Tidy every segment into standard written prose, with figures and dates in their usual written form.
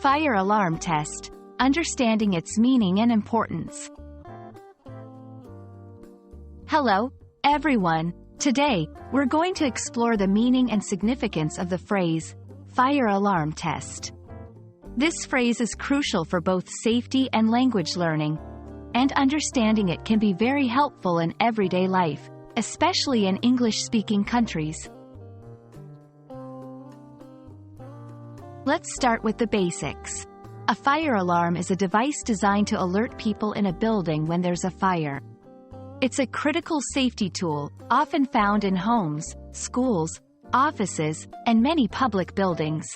Fire alarm test, understanding its meaning and importance. Hello, everyone. Today, we're going to explore the meaning and significance of the phrase, fire alarm test. This phrase is crucial for both safety and language learning, and understanding it can be very helpful in everyday life, especially in English-speaking countries. Let's start with the basics. A fire alarm is a device designed to alert people in a building when there's a fire. It's a critical safety tool, often found in homes, schools, offices, and many public buildings.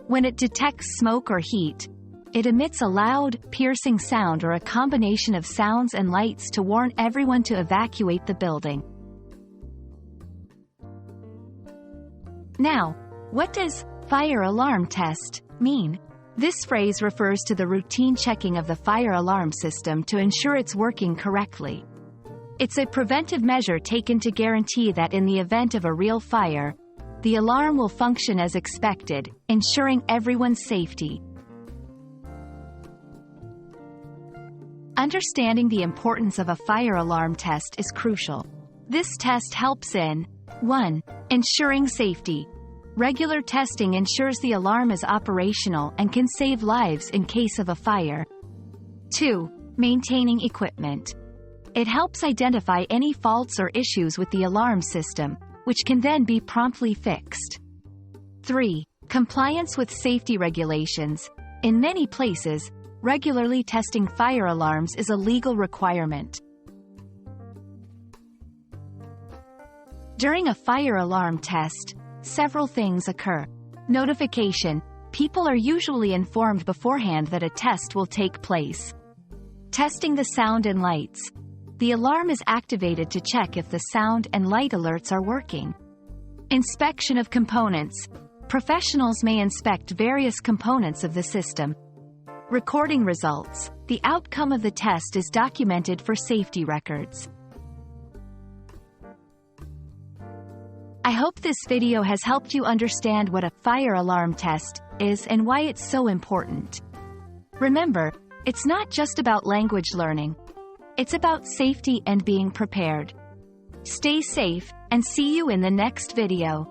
When it detects smoke or heat, it emits a loud, piercing sound or a combination of sounds and lights to warn everyone to evacuate the building. Now, what does fire alarm test mean? This phrase refers to the routine checking of the fire alarm system to ensure it's working correctly. It's a preventive measure taken to guarantee that in the event of a real fire, the alarm will function as expected, ensuring everyone's safety. Understanding the importance of a fire alarm test is crucial. This test helps in 1. Ensuring safety. Regular testing ensures the alarm is operational and can save lives in case of a fire. 2. Maintaining equipment. It helps identify any faults or issues with the alarm system, which can then be promptly fixed. 3. Compliance with safety regulations. In many places, regularly testing fire alarms is a legal requirement. During a fire alarm test, several things occur. Notification. People are usually informed beforehand that a test will take place. Testing the sound and lights. The alarm is activated to check if the sound and light alerts are working. Inspection of components. Professionals may inspect various components of the system. Recording results. The outcome of the test is documented for safety records. I hope this video has helped you understand what a fire alarm test is and why it's so important. Remember, it's not just about language learning. It's about safety and being prepared. Stay safe, and see you in the next video.